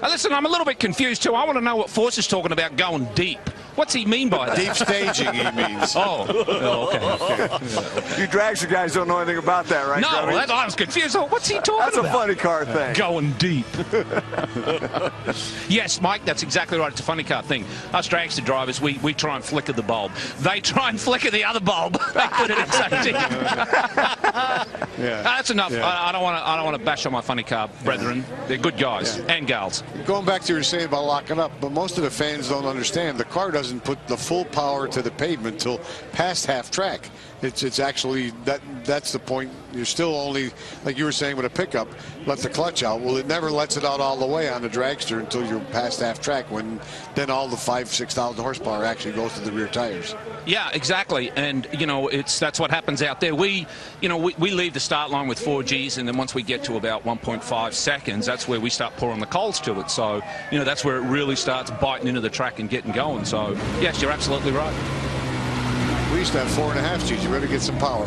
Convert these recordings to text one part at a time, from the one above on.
Listen, I'm a little bit confused too. I want to know what Force is talking about going deep. What's he mean by that? Deep staging, he means. Okay. You dragster guys don't know anything about that, right? No, I was confused. Oh, what's he talking about? That's a funny car thing. Going deep. Yes, Mike, that's exactly right. It's a funny car thing. Us dragster drivers, we try and flicker the bulb. They try and flicker the other bulb. They put it in safety. That's enough. Yeah. I don't want to bash on my funny car brethren. They're good guys and gals. Going back to what you're saying about locking up, but most of the fans don't understand the car doesn't put the full power to the pavement till past half track. It's actually that's the point. You're still only, like you were saying with a pickup, let the clutch out. Well, it never lets it out all the way on the dragster until you're past half track, when then all the 5,000–6,000 horsepower actually goes to the rear tires. Yeah, exactly. And you know, that's what happens out there. We leave the start line with 4Gs, and then once we get to about 1.5 seconds, that's where we start pouring the coals to it. So you know, that's where it really starts biting into the track and getting going. So yes, you're absolutely right. We used to have 4.5 Gs. You better get some power.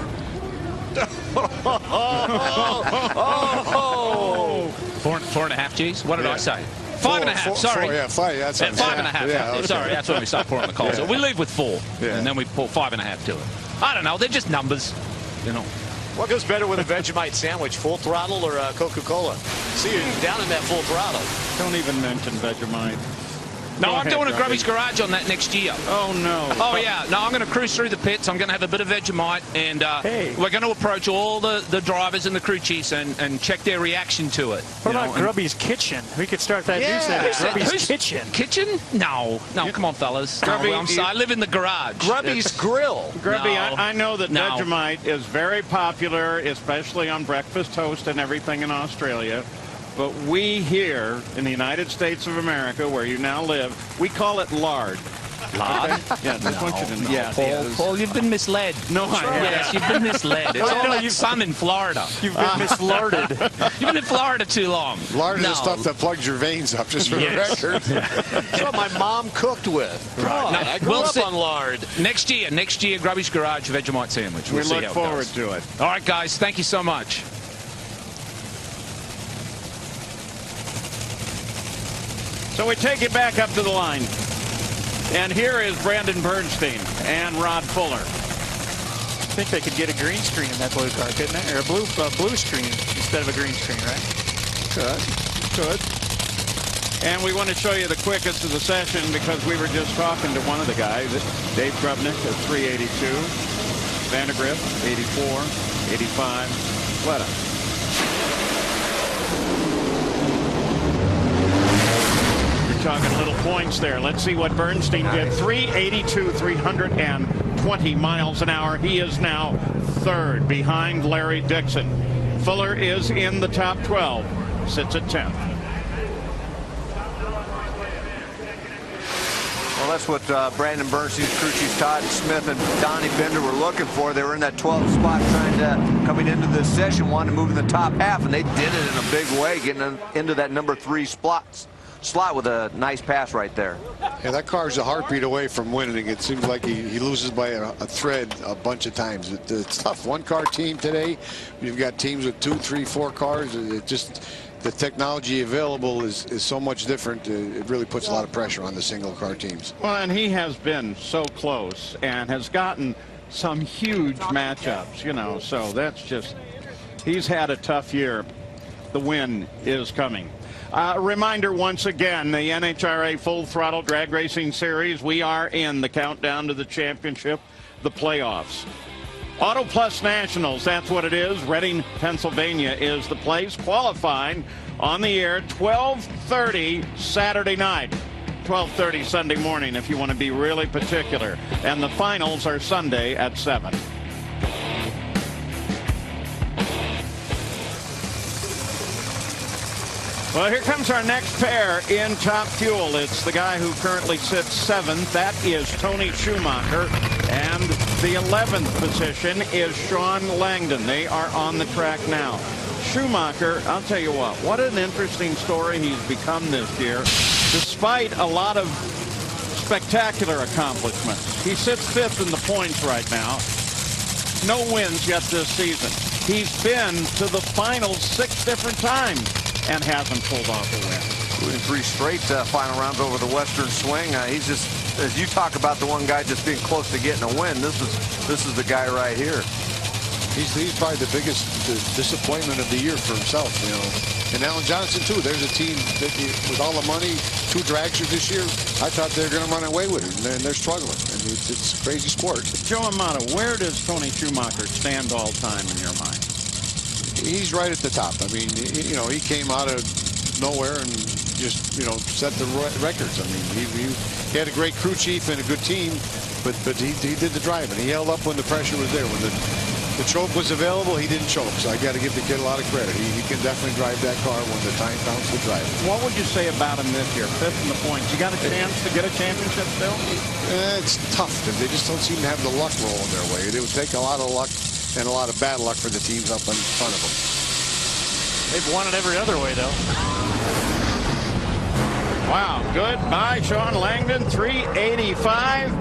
4.5 Gs? What did I say? 5.5. Sorry. 4, yeah, 5. That's 5.5. Yeah, okay. Sorry, that's when we start pouring the coal. So we leave with 4, and then we pour 5.5 to it. I don't know. They're just numbers, you know. What goes better with a Vegemite sandwich, full throttle or Coca-Cola? See you down in that full throttle. Don't even mention Vegemite. No, I'm doing a Grubby's Garage on that next year. Oh, no. Oh, yeah. No, I'm going to cruise through the pits. I'm going to have a bit of Vegemite, and we're going to approach all the drivers and the crew chiefs and check their reaction to it. What about Grubby's Kitchen? We could start that news there. Grubby's Kitchen. Kitchen? No, come on, fellas. Grubby, I live in the garage. Grubby's Grill. Grubby, I know that Vegemite is very popular, especially on breakfast toast and everything in Australia. But we here in the United States of America, where you now live, we call it lard. Lard? Yeah, just want you to know. Yeah, Paul, you've been misled. No, I haven't. Yes, you've been misled. It's all that sun in Florida. You've been mislarded. You've been in Florida too long. Lard is the stuff that plugs your veins up, just for the record. That's what my mom cooked with. Right. No, I grew up on lard. Next year, Grubby's Garage Vegemite sandwich. We look forward to it. All right, guys, thank you so much. So we take it back up to the line. And here is Brandon Bernstein and Rod Fuller. I think they could get a green screen in that blue car, couldn't they? Or a blue screen instead of a green screen, right? Could. And we want to show you the quickest of the session because we were just talking to one of the guys, Dave Grubnick at 382, Vandergrift 84, 85, Fleta. Talking little points there. Let's see what Bernstein did. 382, 320 miles an hour. He is now third behind Larry Dixon. Fuller is in the top 12, sits at 10th. Well, that's what Brandon Bernstein's crew chief Todd Smith and Donnie Bender were looking for. They were in that 12th spot trying to, coming into this session, wanting to move in the top half, and they did it in a big way, getting into that number 3 slot with a nice pass right there. Yeah, that car's a heartbeat away from winning. It seems like he loses by a thread a bunch of times. It's tough. One-car team today. You've got teams with 2, 3, 4 cars. It just, the technology available is so much different. It really puts a lot of pressure on the single-car teams. Well, and he has been so close and has gotten some huge matchups, you know, so that's just, he's had a tough year. The win is coming. Reminder once again, the NHRA Full Throttle Drag Racing Series. We are in the countdown to the championship, the playoffs. Auto Plus Nationals, that's what it is. Reading, Pennsylvania is the place. Qualifying on the air 12:30 Saturday night. 12:30 Sunday morning if you want to be really particular. And the finals are Sunday at 7. Well, here comes our next pair in Top Fuel. It's the guy who currently sits 7th. That is Tony Schumacher. And the 11th position is Sean Langdon. They are on the track now. Schumacher, I'll tell you what an interesting story he's become this year. Despite a lot of spectacular accomplishments. He sits 5th in the points right now. No wins yet this season. He's been to the finals 6 different times and hasn't pulled off a win. 2 in 3 3 straight final rounds over the Western Swing. He's just, as you talk about the one guy just being close to getting a win, this is the guy right here. He's probably the biggest disappointment of the year for himself, you know. And Alan Johnson, too. There's a team that, with all the money, 2 dragsters this year, I thought they were going to run away with it, and they're struggling. And it's a crazy sport. Joe Amato, where does Tony Schumacher stand all time in your mind? He's right at the top. I mean, you know, he came out of nowhere and just, you know, set the records. I mean, he had a great crew chief and a good team, but he did the driving. He held up when the pressure was there. When the choke was available, he didn't choke. So I got to give the kid a lot of credit. He can definitely drive that car when the time comes to drive it. What would you say about him this year? 5th in the points. You got a chance to get a championship still? It's tough. They just don't seem to have the luck rolling their way. It would take a lot of luck and a lot of bad luck for the teams up in front of them. They've won it every other way, though. Wow, good. Bye, Sean Langdon, 385.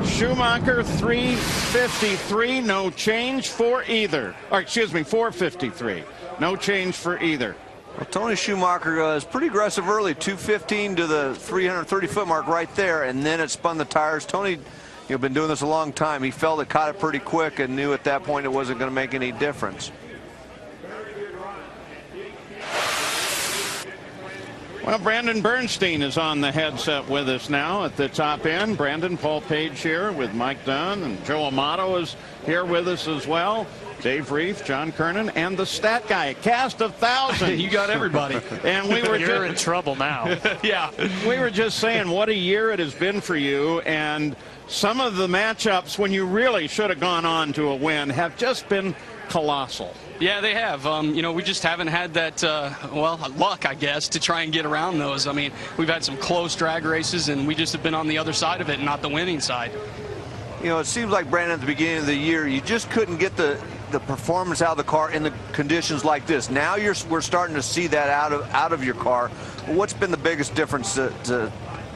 Schumacher, 353. No change for either. Or, excuse me, 453. No change for either. Well, Tony Schumacher is pretty aggressive early, 215 to the 330-foot mark right there, and then it spun the tires. Tony, been doing this a long time. He felt it, caught it pretty quick, and knew at that point it wasn't going to make any difference. Well, Brandon Bernstein is on the headset with us now at the top end. Brandon, Paul Page here with Mike Dunn, and Joe Amato is here with us as well. Dave Reith, John Kernan, and the stat guy, a cast of thousands. You got everybody. And we were You're in trouble now. Yeah. We were just saying what a year it has been for you, and some of the matchups when you really should have gone on to a win have just been colossal. Yeah, they have. We just haven't had that, luck, I guess, to try and get around those. I mean, we've had some close drag races, and we just have been on the other side of it and not the winning side. It seems like, Brandon, at the beginning of the year, you just couldn't get the performance out of the car in the conditions like this. Now we're starting to see that out of your car. What's been the biggest difference that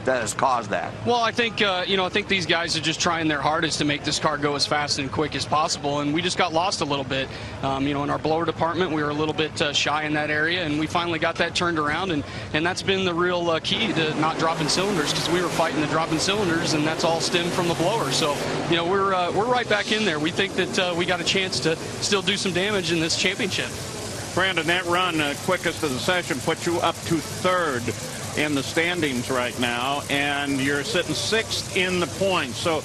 has caused that? Well, I think I think these guys are just trying their hardest to make this car go as fast and quick as possible, and we just got lost a little bit. In our blower department, we were a little bit shy in that area, and we finally got that turned around, and that's been the real key to not dropping cylinders, because we were fighting the dropping cylinders, and that's all stemmed from the blower. So, we're right back in there. We think that we got a chance to still do some damage in this championship. Brandon, that run quickest of the session put you up to 3rd in the standings right now, and you're sitting 6th in the points. So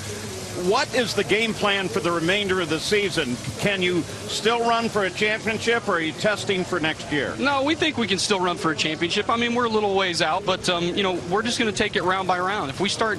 what is the game plan for the remainder of the season? Can you still run for a championship, or are you testing for next year? No, we think we can still run for a championship. I mean, we're a little ways out, but, we're just going to take it round by round. If we start,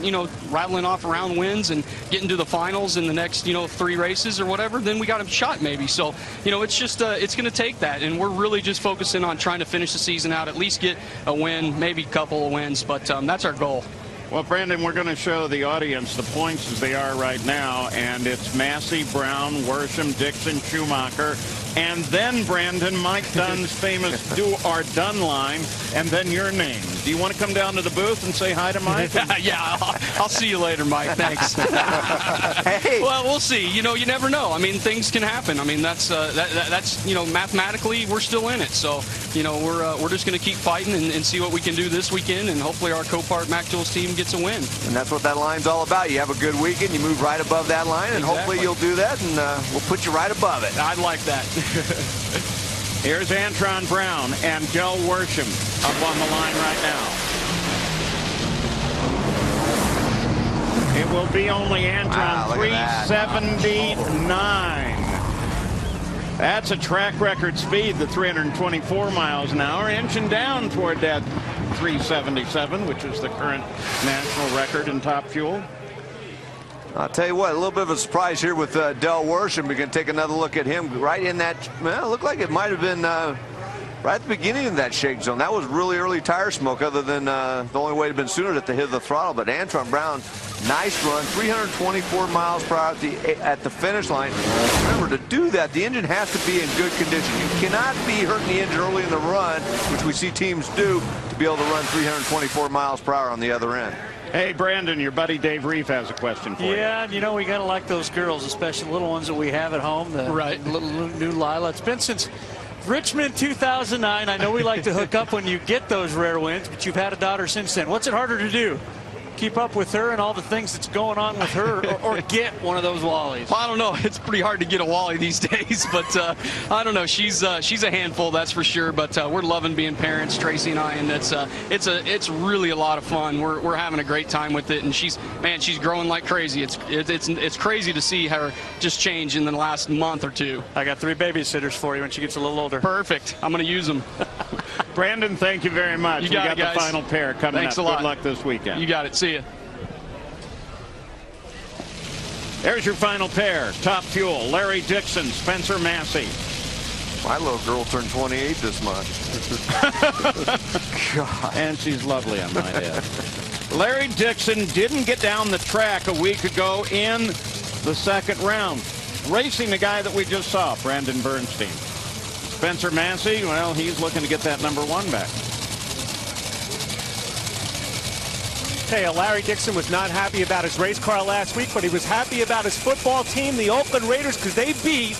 rattling off round wins and getting to the finals in the next, 3 races or whatever, then we got a shot maybe. So, it's just, it's going to take that, and we're really just focusing on trying to finish the season out, at least get a win, maybe a couple of wins, but that's our goal. Well, Brandon, we're going to show the audience the points as they are right now, and it's Massey, Brown, Worsham, Dixon, Schumacher, and then, Brandon, Mike Dunn's famous do or done line, and then your name. Do you want to come down to the booth and say hi to Mike? Yeah, I'll see you later, Mike. Thanks. Hey. Well, we'll see. You never know. I mean, things can happen. I mean, that's mathematically we're still in it. So, we're just going to keep fighting and see what we can do this weekend, and hopefully our Copart Mac Tools team gets a win. And that's what that line's all about. You have a good weekend, you move right above that line, and hopefully you'll do that, and we'll put you right above it. I'd like that. Here's Antron Brown and Joe Worsham up on the line right now. It will be only Antron, 379. That's a track record speed, the 324 miles an hour, inching down toward that 377, which is the current national record in top fuel. I'll tell you what, a little bit of a surprise here with Del Worsham. We can take another look at him right in that, well, it looked like it might have been right at the beginning of that shake zone. That was really early tire smoke, other than the only way to have been sooner at the hit of the throttle. But Antron Brown, nice run, 324 miles per hour at the finish line. Remember, to do that, the engine has to be in good condition. You cannot be hurting the engine early in the run, which we see teams do, to be able to run 324 miles per hour on the other end. Hey, Brandon, your buddy Dave Reith has a question for you. Yeah, we got to like those girls, especially the little ones that we have at home, the little new Lila. It's been since Richmond 2009. I know we like to hook up when you get those rare wins, but you've had a daughter since then. What's it harder to do? Keep up with her and all the things that's going on with her, or get one of those Wallies? Well, I don't know. It's pretty hard to get a Wally these days, but I don't know. She's a handful, that's for sure. But we're loving being parents, Tracy and I, and it's really a lot of fun. We're having a great time with it, and she's growing like crazy. It's crazy to see her just change in the last month or two. I got 3 babysitters for you when she gets a little older. Perfect. I'm going to use them. Brandon, thank you very much. You got the final pair coming Thanks up. a lot. Good luck this weekend. You got it. See ya. There's your final pair. Top Fuel, Larry Dixon, Spencer Massey. My little girl turned 28 this month. God. And she's lovely, I might add. Larry Dixon didn't get down the track a week ago in the second round, racing the guy that we just saw, Brandon Bernstein. Spencer Massey, well, he's looking to get that #1 back. Hey, Larry Dixon was not happy about his race car last week, but he was happy about his football team, the Oakland Raiders, because they beat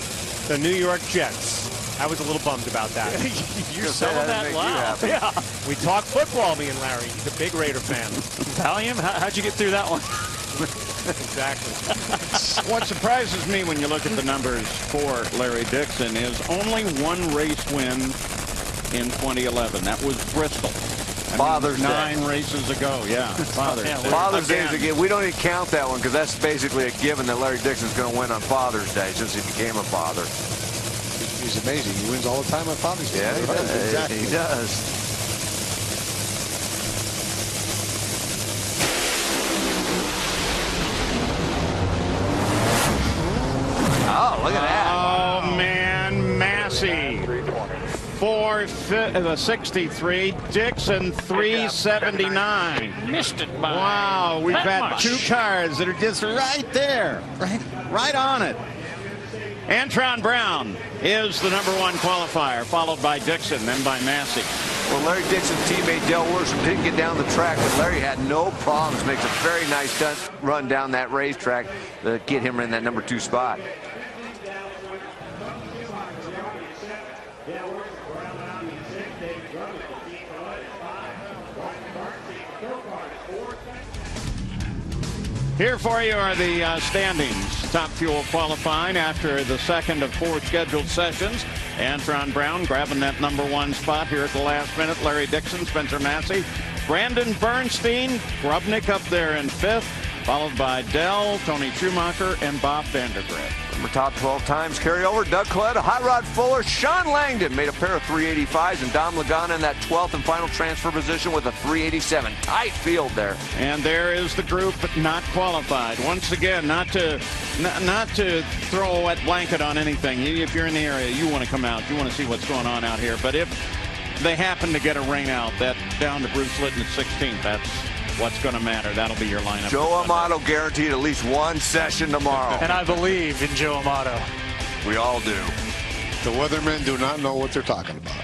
the New York Jets. I was a little bummed about that. You're selling that loud. Yeah, we talk football, me and Larry. He's a big Raider fan. Valium, how'd you get through that one? Exactly. What surprises me when you look at the numbers for Larry Dixon is only 1 race win in 2011. That was Bristol. Father's Day. 9 races ago, yeah. Father's Day. Father's Day is a given. We don't even count that one because that's basically a given that Larry Dixon's going to win on Father's Day since he became a father. He's amazing. He wins all the time on Father's Day. Yeah, he does. Exactly. He does. Oh, look at that. Oh, man, Massey. 463. Dixon 379. Missed it by Wow, we've that got much. 2 cars that are just right there, right on it. Antron Brown is the #1 qualifier, followed by Dixon, then by Massey. Well, Larry Dixon's teammate Del Worsham didn't get down the track, but Larry had no problems. Makes a very nice run down that racetrack to get him in that #2 spot. Here for you are the standings. Top Fuel qualifying after the second of 4 scheduled sessions. Antron Brown grabbing that #1 spot here at the last minute. Larry Dixon, Spencer Massey, Brandon Bernstein, Grubnick up there in 5th, followed by Dell, Tony Schumacher, and Bob Vandergrift. Number top 12 times carryover. Doug Collette, Hot Rod Fuller, Sean Langdon made a pair of 385s, and Dom Lagana in that 12th and final transfer position with a 387. Tight field there. And there is the group not qualified. Once again, not to throw a wet blanket on anything. If you're in the area, you want to come out. You want to see what's going on out here. But if they happen to get a rain out, that down to Bruce Litton at 16th, that's what's going to matter. That'll be your lineup. Joe Amato guaranteed at least 1 session tomorrow. And I believe in Joe Amato. We all do. The weathermen do not know what they're talking about.